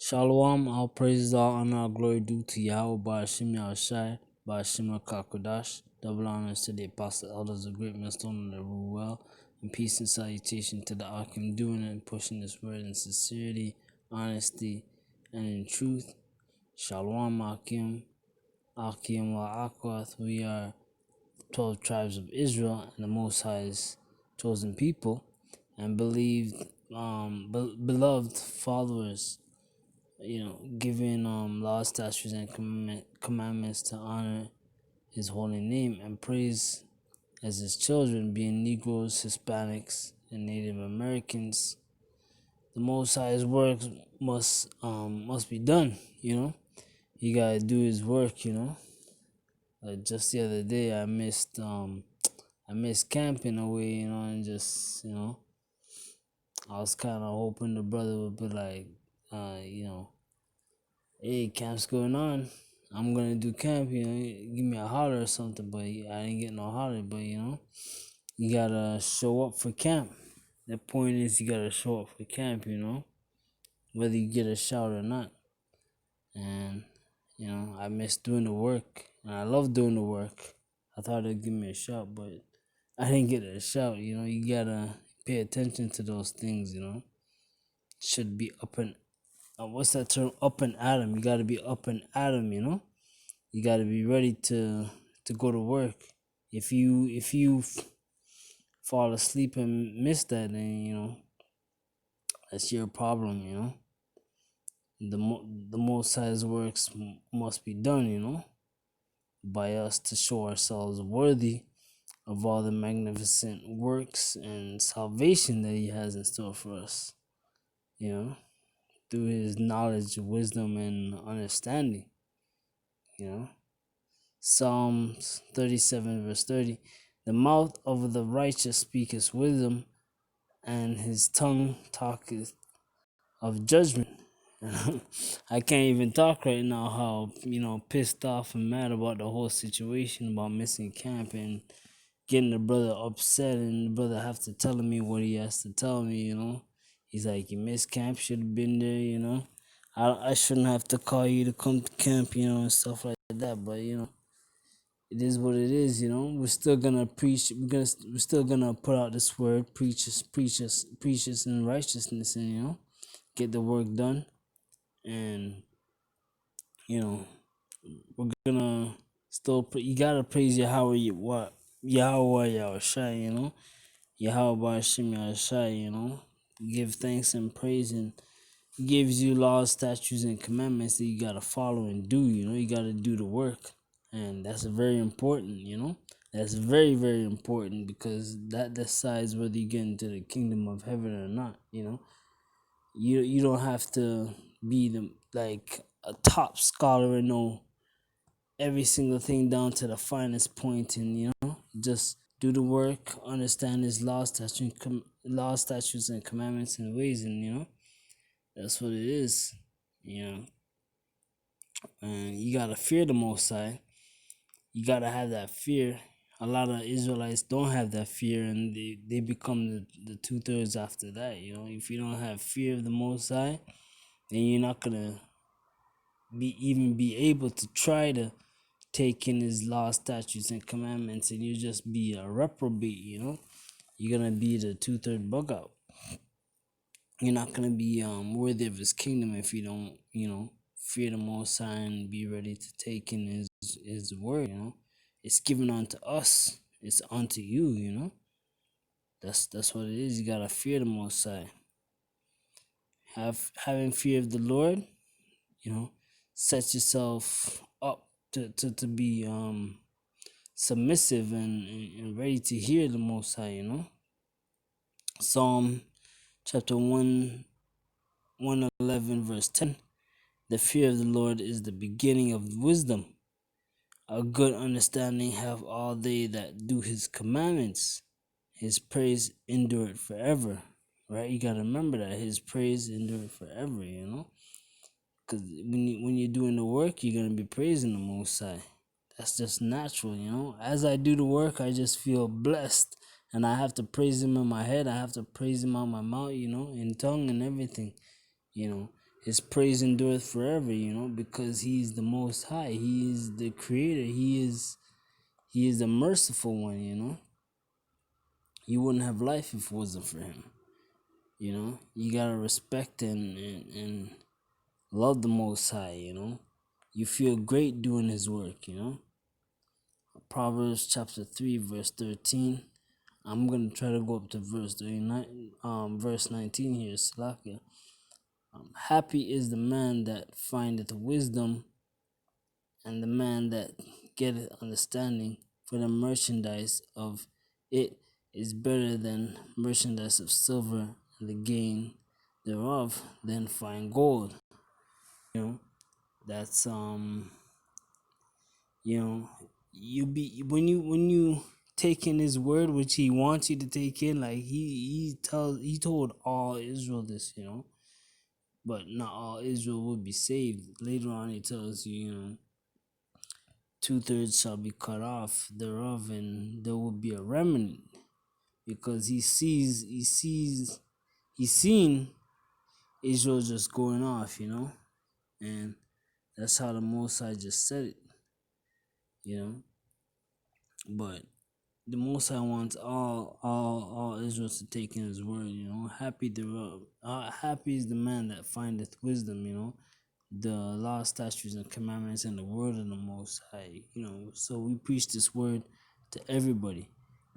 Shalom, all praises, all honor, all glory due to Yahawah, Yahawashi, RAWCHAA QADASH. Double honors to the apostle elders of great millstone that rule well, and peace and salutation to the ahchyam doing and pushing this word in sincerity, honesty, and in truth. Shalom, ahchyam, ahchyam. We are 12 tribes of Israel and the Most High's chosen people, and beloved followers, giving laws, statutes, and commandments to honor his holy name and praise as his children, being Negroes, Hispanics, and Native Americans. The Most High's work must be done. He gotta do his work. Just the other day, I missed camping away. And just I was kind of hoping the brother would be like, hey, camp's going on. I'm gonna do camp, give me a holler or something, but I didn't get no holler. But you gotta show up for camp. The point is, you gotta show up for camp, whether you get a shout or not. And I miss doing the work, and I love doing the work. I thought they'd give me a shout, but I didn't get a shout. You gotta pay attention to those things. Should be up and what's that term? Up and at 'em. You gotta be up and at 'em. You gotta be ready to go to work. If you fall asleep and miss that, then that's your problem. The Most High's works must be done. By us to show ourselves worthy of all the magnificent works and salvation that He has in store for us. Through His knowledge, wisdom, and understanding. Psalms 37 verse 30. The mouth of the righteous speaketh wisdom, and his tongue talketh of judgment. I can't even talk right now how, pissed off and mad about the whole situation about missing camp and getting the brother upset, and the brother have to tell me what he has to tell me. He's like, you missed camp, should have been there, I shouldn't have to call you to come to camp, and stuff like that. But it is what it is. We're still gonna preach. We're still gonna put out this word, preach us in righteousness, and get the work done. And we're gonna still. You gotta praise Yahawah, Yahawashi, Yahawah, Yahawashi, give thanks and praise, and He gives you laws, statutes, and commandments that you gotta follow and do. You gotta do the work. And that's very important. That's very, very important, because that decides whether you get into the kingdom of heaven or not. You don't have to be a top scholar and know every single thing down to the finest point, and just do the work, understand His laws, statutes, and commandments and ways, and that's what it is. And you gotta fear the Most High. You gotta have that fear. A lot of Israelites don't have that fear, and they become the 2/3 after that. If you don't have fear of the Most High, then you're not gonna be able to try to take in His law, statutes, and commandments, and you just be a reprobate. You're gonna be the 2/3 bug out. You're not gonna be worthy of His kingdom if you don't fear the Most High and be ready to take in His word. It's given unto us. It's unto you. That's what it is. You gotta fear the Most High. Having fear of the Lord, set yourself up to be submissive and ready to hear the Most High. Psalm chapter 111 verse 10. The fear of the Lord is the beginning of wisdom. A good understanding have all they that do His commandments. His praise endureth forever. Right? You gotta remember that His praise endureth forever. Because when you're doing the work, you're gonna be praising the Most High. That's just natural. As I do the work, I just feel blessed, and I have to praise Him in my head. I have to praise Him out my mouth. In tongue and everything. His praise endureth forever, because he is the most high. He is the creator. He is the merciful one. You wouldn't have life if it wasn't for him. You gotta respect and love the most high. You feel great doing his work. Proverbs chapter 3 verse 13. I'm gonna try to go up to verse 39, verse 19 here. Slakia. Happy is the man that findeth wisdom, and the man that getteth understanding, for the merchandise of it is better than merchandise of silver, and the gain thereof than fine gold. That's when you take in his word, which he wants you to take in, like he told all Israel this. But not all Israel will be saved. Later on, he tells you, 2/3 shall be cut off thereof, and there will be a remnant, because he's seen Israel just going off, and that's how the Most High just said it. But the Most High wants all Israel to take in His word. Happy thereof. Happy is the man that findeth wisdom. The law, statutes, and commandments, and the word of the Most High. So we preach this word to everybody.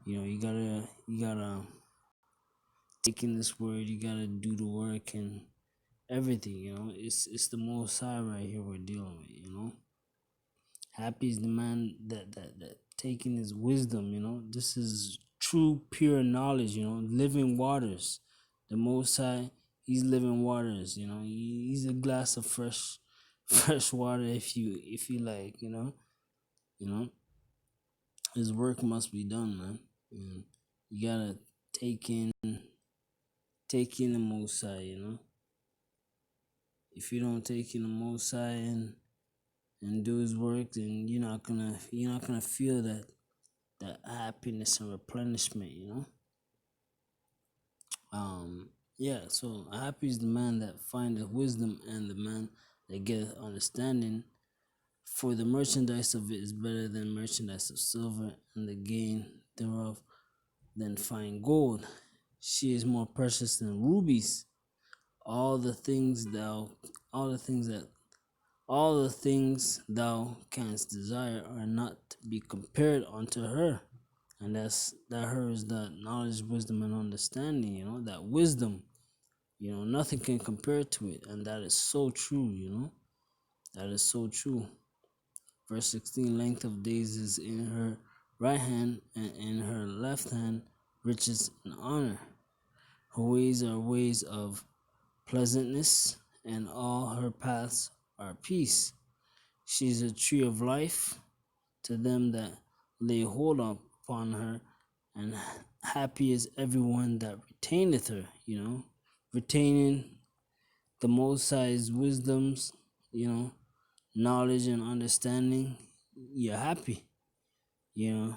You gotta take in this word. You gotta do the work and everything. It's the Most High right here we're dealing with. Happy is the man that taking his wisdom. This is true, pure knowledge. Living waters. The Most High, He's living waters. He's a glass of fresh water, if you like. You know, His work must be done, man. You gotta take in the Most High. If you don't take in the Most High and do His work, then you're not gonna feel that happiness and replenishment. Yeah, so happy is the man that findeth wisdom, and the man that getteth understanding, for the merchandise of it is better than merchandise of silver, and the gain thereof than fine gold. She is more precious than rubies. All the things thou canst desire are not to be compared unto her. And that her is that knowledge, wisdom, and understanding. That wisdom, nothing can compare to it. And that is so true. That is so true. Verse 16, length of days is in her right hand, and in her left hand riches and honor. Her ways are ways of pleasantness, and all her paths are peace. She is a tree of life to them that lay hold upon her, and happy is everyone that retaineth her. Retaining the Most High's wisdoms, knowledge and understanding, you're happy. You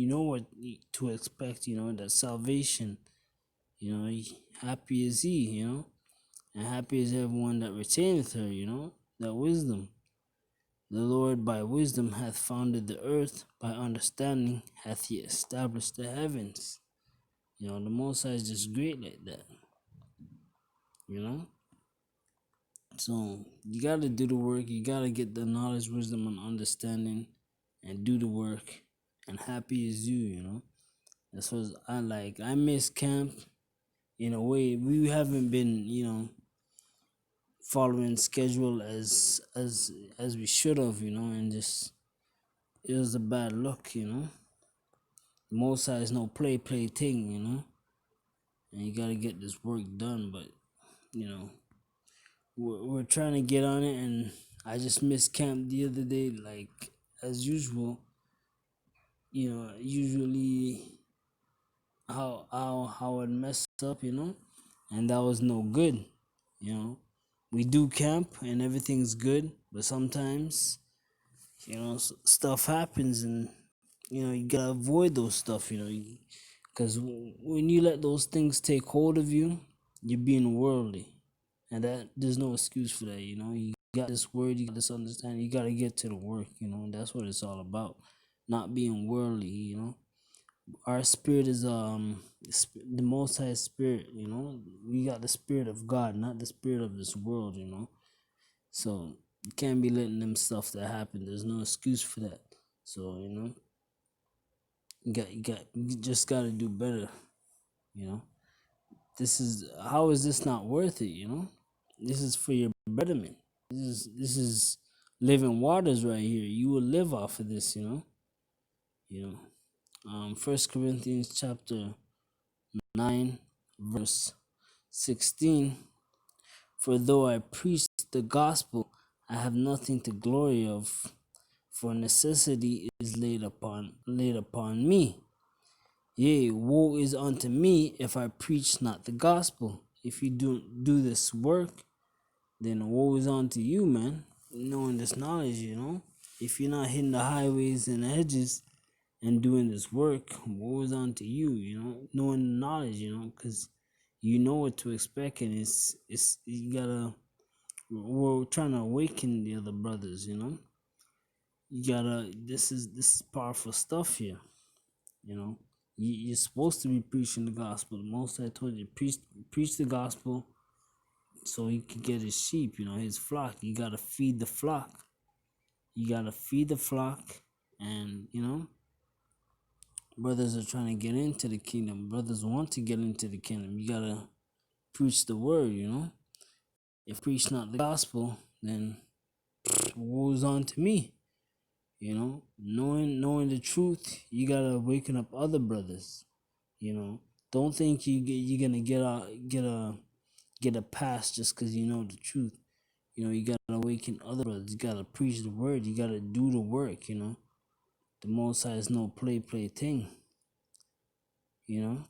know what to expect. That salvation. Happy is he. And happy is everyone that retaineth her. That wisdom. The Lord by wisdom hath founded the earth, by understanding hath he established the heavens. The Most High is just great like that. So you gotta do the work, you gotta get the knowledge, wisdom, and understanding, and do the work. And happy is you. That's what I like. I miss camp in a way. We haven't been, following schedule as we should have, and just it was a bad look. Most High is no play thing. And you gotta get this work done, but we're trying to get on it, and I just missed camp the other day, like as usual. Usually how I'd mess up, and that was no good. We do camp and everything's good, but sometimes stuff happens, and you gotta avoid those stuff. Because when you let those things take hold of you, you're being worldly, And that there's no excuse for that, you know. You got this word, you got this understanding, you gotta get to the work, you know, and that's what it's all about. Not being worldly, you know. Our spirit is the most high spirit, you know. We got the spirit of God, not the spirit of this world, you know. So you can't be letting them stuff that happen. There's no excuse for that. So, you know, you just gotta do better, you know. How is this not worth it, you know? This is for your betterment. This is living waters right here. You will live off of this, you know. You know. First Corinthians chapter 9, verse 16. For though I preach the gospel, I have nothing to glory of, for necessity is laid upon me. Yea, woe is unto me if I preach not the gospel. If you don't do this work, then woe is unto you, man. Knowing this knowledge, you know. If you're not hitting the highways and hedges and doing this work, woe is unto you, you know. Knowing the knowledge, you know, because you know what to expect, and it's you gotta. We're trying to awaken the other brothers, you know. You gotta. This is powerful stuff here, you know. You're supposed to be preaching the gospel. The Most I told you, preach the gospel, so he can get his sheep, you know, his flock. You gotta feed the flock. You gotta feed the flock, and you know, brothers are trying to get into the kingdom. Brothers want to get into the kingdom. You gotta preach the word, you know. If preach not the gospel, then woe's on to me. You know, knowing the truth, you gotta waken up other brothers. You know, don't think you're gonna get a pass just because you know the truth. You know, you gotta awaken other brothers. You gotta preach the word. You gotta do the work. You know, the Most High is no play thing. You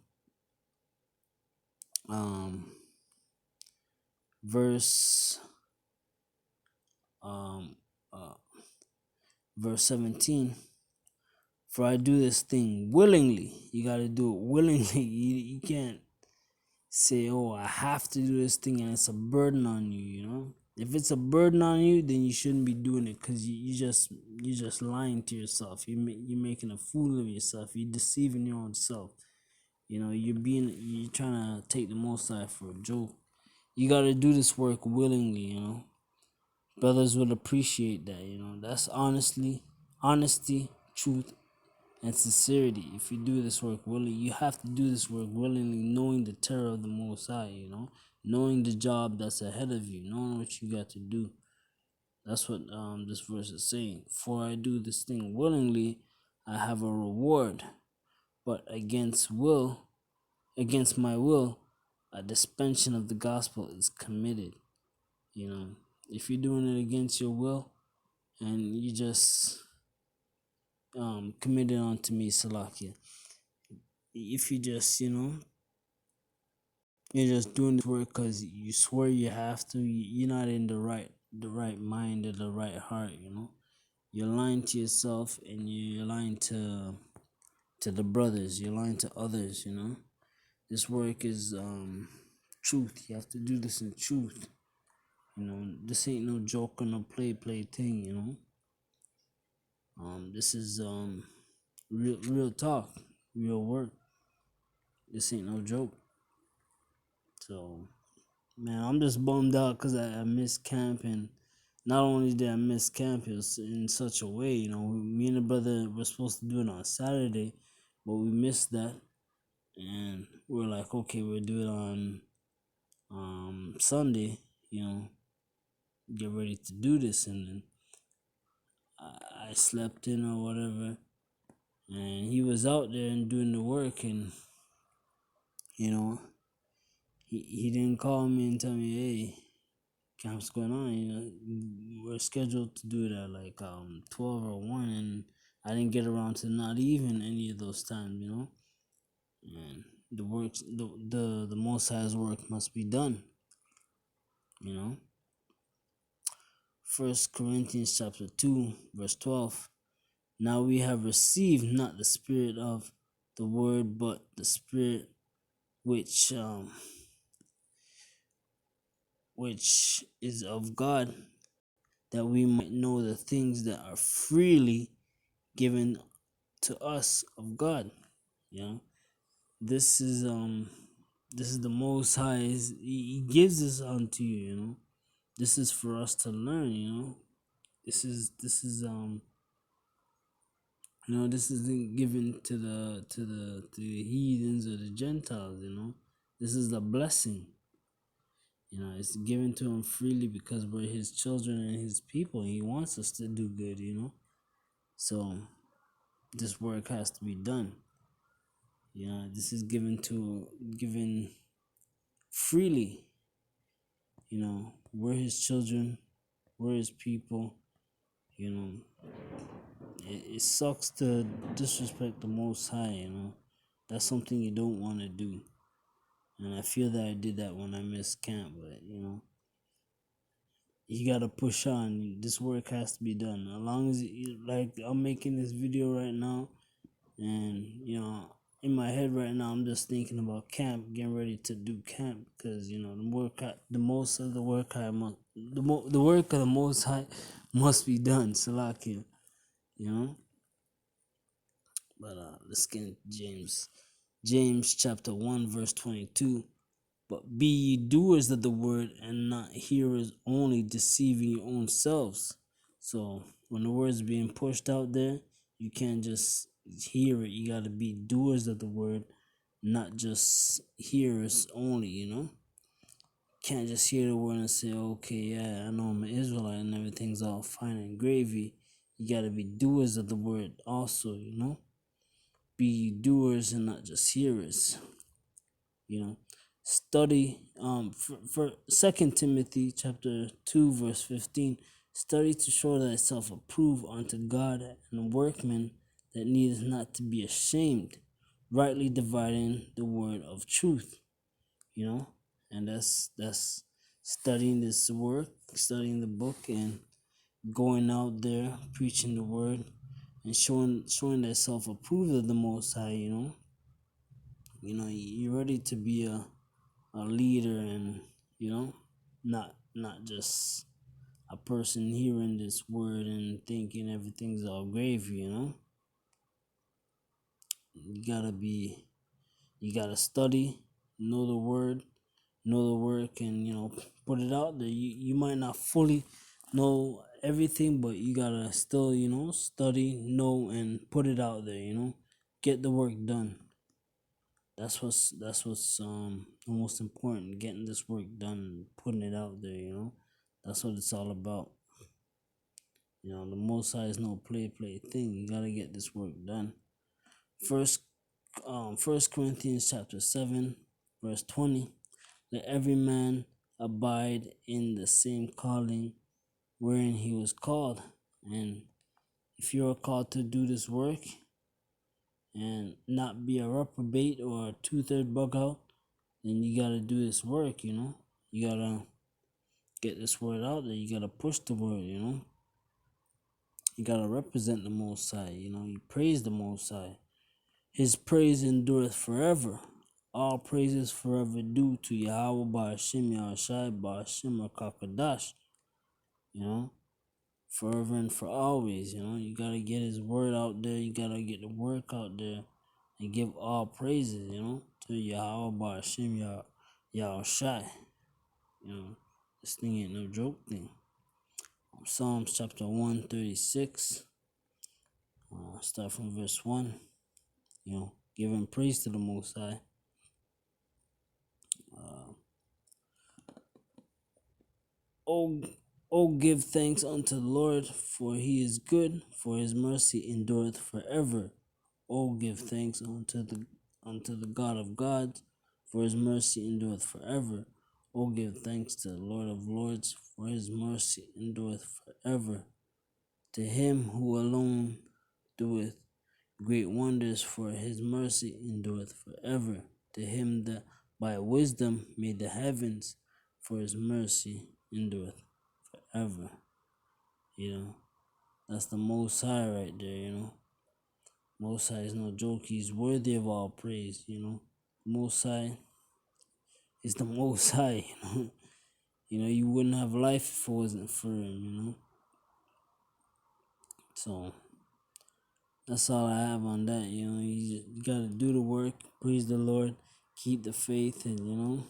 know, verse um uh, verse 17. For I do this thing willingly. You gotta do it willingly. You can't say, oh, I have to do this thing and it's a burden on you, you know. If it's a burden on you, then you shouldn't be doing it, because you just lying to yourself. You're making a fool of yourself. You're deceiving your own self. You know, you're trying to take the Most High for a joke. You got to do this work willingly, you know. Brothers will appreciate that, you know. That's honesty, truth, and sincerity. If you do this work willingly, you have to do this work willingly, knowing the terror of the Most High, you know, knowing the job that's ahead of you, knowing what you got to do. That's what this verse is saying. For I do this thing willingly, I have a reward, but against my will, a suspension of the gospel is committed. You know, if you're doing it against your will and you just committed onto me, Salakia. If you just, you know, you're just doing this work because you swear you have to, you're not in the right mind or the right heart, you know. You're lying to yourself, and you're lying to the brothers, you're lying to others, you know. This work is truth. You have to do this in truth. You know, this ain't no joke or no play thing, you know. This is real talk, real work. This ain't no joke. So, man, I'm just bummed out because I missed camp, and not only did I miss camp, it was in such a way, you know. Me and the brother were supposed to do it on Saturday, but we missed that, and we're like, okay, we'll do it on Sunday, you know, get ready to do this, and then I slept in or whatever, and he was out there and doing the work, and you know, he didn't call me and tell me, hey, camp's going on, you know, we're scheduled to do it at like 12 or 1, and I didn't get around to not even any of those times, you know. And the Most High's work must be done, you know. First Corinthians chapter 2, verse 12. Now we have received not the spirit of the word, but the spirit which which is of God, that we might know the things that are freely given to us of God. You know, this is the Most High. He gives this unto you. You know, this is for us to learn. You know, this is this isn't given to the heathens or the Gentiles. You know, this is the blessing. You know, it's given to him freely because we're his children and his people. He wants us to do good. You know, so this work has to be done. You know, this is given freely. You know, we're his children, we're his people. You know, it sucks to disrespect the Most High. You know, that's something you don't want to do. And I feel that I did that when I missed camp, but you know, you gotta push on. This work has to be done. As long as like I'm making this video right now, and you know, in my head right now, I'm just thinking about camp, getting ready to do camp, because you know the most of the work I must, the work of the Most High must be done. Salakia, you know. But let's get into James chapter 1 verse 22. But be ye doers of the word and not hearers only, deceiving your own selves. So when the word's being pushed out there, you can't just hear it. You got to be doers of the word, not just hearers only, you know? Can't just hear the word and say, okay, yeah, I know I'm an Israelite and everything's all fine and gravy. You got to be doers of the word also, you know? Be doers and not just hearers. You know, study for 2 Timothy chapter 2 verse 15. Study to show thyself approved unto God, and a workman that needeth not to be ashamed, rightly dividing the word of truth. You know, and that's studying this work, studying the book, and going out there preaching the word and showing thyself approved of the Most High. You know, you're ready to be a leader, and you know, not just a person hearing this word and thinking everything's all gravy. You know, you gotta study, know the word, know the work, and you know, put it out there. You might not fully know everything, but you gotta still, you know, study, know, and put it out there. You know, get the work done. That's what's the most important, getting this work done, putting it out there. You know, that's what it's all about. You know, the Most High is no play thing. You gotta get this work done. First Corinthians chapter 7 verse 20. Let every man abide in the same calling wherein he was called. And if you're called to do this work and not be a reprobate or a 2/3 bug out, then you gotta do this work. You know, you gotta get this word out there. You gotta push the word. You know, you gotta represent the Most High. You know, you praise the Most High. His praise endureth forever. All praises forever due to Yahawah Ba'ashem Yahawashi Ba'ashem RAWCHAA QADASH. You know, forever and for always. You know, you gotta get his word out there. You gotta get the work out there and give all praises. You know, to Yahawah Ba'ashem Yahawashi. You know, this thing ain't no joke thing. Psalms chapter 136. Start from verse 1. You know, giving praise to the Most High. Oh, give thanks unto the Lord, for he is good, for his mercy endureth forever. Oh, give thanks unto the God of gods, for his mercy endureth forever. Oh, give thanks to the Lord of lords, for his mercy endureth forever. To him who alone doeth great wonders, for his mercy endureth forever. To him that by wisdom made the heavens, for his mercy endureth forever. You know, that's the Most High right there. You know, Most High is no joke. He's worthy of all praise. You know, Most High is the Most High. You know, You wouldn't have life if it wasn't for him. So that's all I have on that. You gotta do the work, praise the Lord, keep the faith, and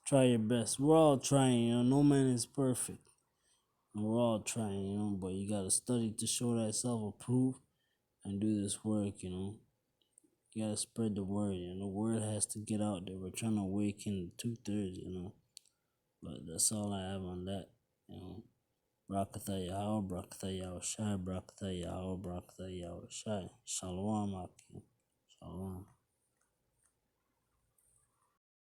try your best. We're all trying. No man is perfect. And we're all trying. But you gotta study to show thyself approved and do this work. You gotta spread the word. The word has to get out there. We're trying to awaken 2/3. But that's all I have on that. Barakatah Yahawah, Barakatah Yahawashi, Barakatah Yahawah, Barakatah Yahawashi. Shalom, ahchyam. Shalom.